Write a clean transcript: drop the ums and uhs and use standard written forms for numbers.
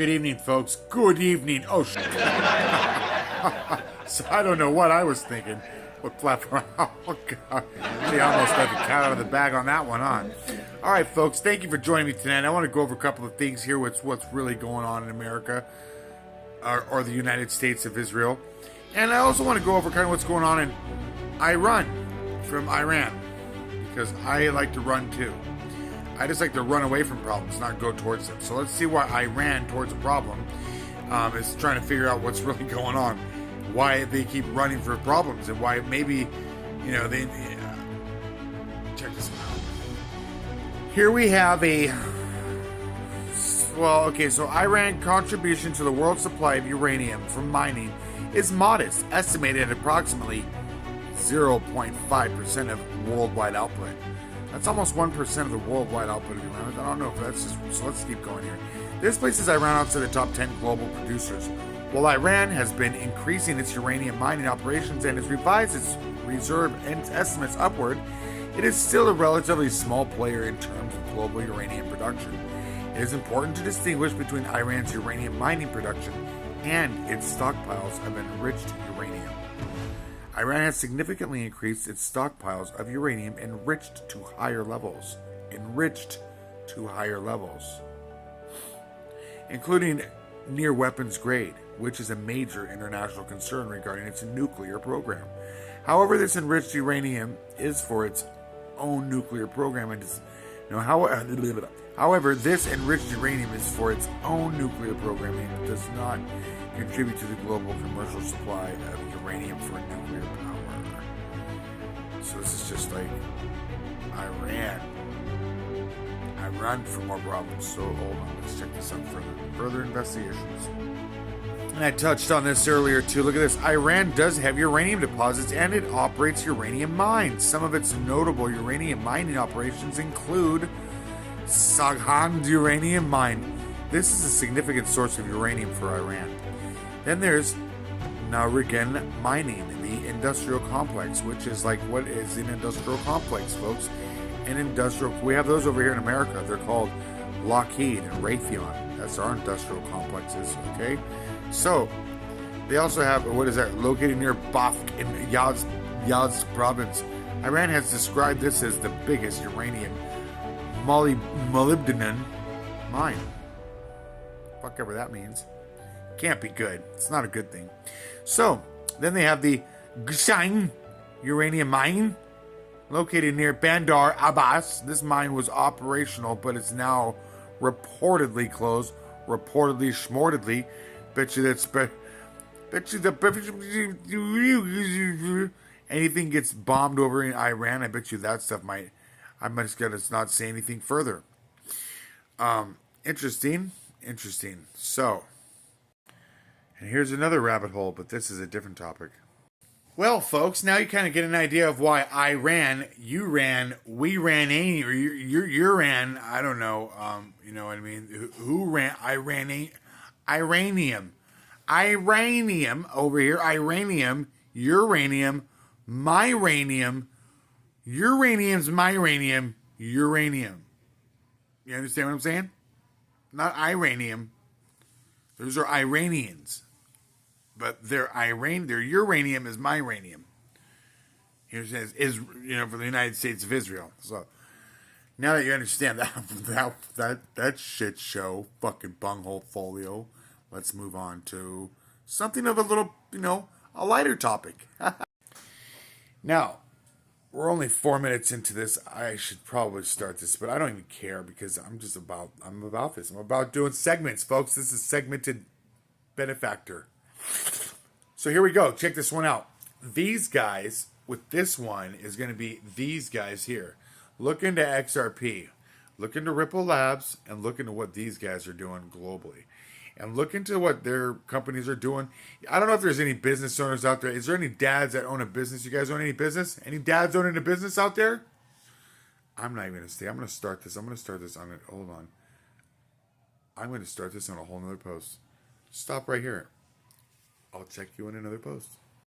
Good evening, folks. Good evening. Oh, so I don't know what I was thinking. What platform? Oh, God. She almost let the cat out of the bag on that one, huh? All right, folks. Thank you for joining me tonight. I want to go over a couple of things here. What's really going on in America or the United States of Israel. And I also want to go over kind of what's going on in Iran from Iran. Because I like to run too. I just like to run away from problems, not go towards them. So let's see why I ran towards a problem. Is trying to figure out what's really going on, why they keep running for problems, and why maybe, they check this out. Here we have so Iran contribution to the world supply of uranium from mining is modest, estimated at approximately 0.5% of worldwide output. That's almost 1% of the worldwide output of uranium. I don't know if that's just... So let's keep going here. This places Iran outside the top 10 global producers. While Iran has been increasing its uranium mining operations and has revised its reserve and estimates upward, it is still a relatively small player in terms of global uranium production. It is important to distinguish between Iran's uranium mining production and its stockpiles of enriched uranium. Iran has significantly increased its stockpiles of uranium enriched to higher levels, including near weapons grade, which is a major international concern regarding its nuclear program. However, this enriched uranium is for its own nuclear program and is, however, this enriched uranium is for its own nuclear program and does not contribute to the global commercial supply of uranium for nuclear power. So this is just like Iran. I run for more problems. So hold on, let's check this out further investigations. And I touched on this earlier too. Look at this. Iran does have uranium deposits and it operates uranium mines. Some of its notable uranium mining operations include Saghand uranium mine. This is a significant source of uranium for Iran. Then there's Naurigan mining in the industrial complex, which is like, what is an industrial complex, folks? We have those over here in America. They're called Lockheed and Raytheon. That's our industrial complexes, okay? So, they also have, located near Bafq in Yazd province. Iran has described this as the biggest uranium molybdenum mine. Fuck ever that means. Can't be good. It's not a good thing. So, then they have the Gshain uranium mine located near Bandar Abbas. This mine was operational, but it's now reportedly closed. Shmortedly. Anything gets bombed over in Iran, I bet you that stuff might... I'm just going to not say anything further. Interesting. So... And here's another rabbit hole, but this is a different topic. Well, folks, now you kind of get an idea of why I ran, you ran, we ran, or you ran, I don't know, you know what I mean? Who ran, Iranium over here, Iranium, uranium, myranium, uranium's myranium, uranium. You understand what I'm saying? Not Iranium. Those are Iranians. But their uranium is myranium. Here it says for the United States of Israel. So now that you understand that shit show, fucking bunghole folio, let's move on to something of a little, a lighter topic. Now, we're only 4 minutes into this. I should probably start this, but I don't even care because I'm about this. I'm about doing segments, folks. This is segmented benefactor. So here we go. Check this one out. These guys with this one is going to be these guys here. Look into XRP. Look into Ripple Labs and look into what these guys are doing globally. And look into what their companies are doing. I don't know if there's any business owners out there. Is there any dads that own a business? You guys own any business? Any dads owning a business out there? I'm not even going to stay. I'm going to start this. Hold on. I'm going to start this on a whole nother post. Stop right here. I'll check you in another post.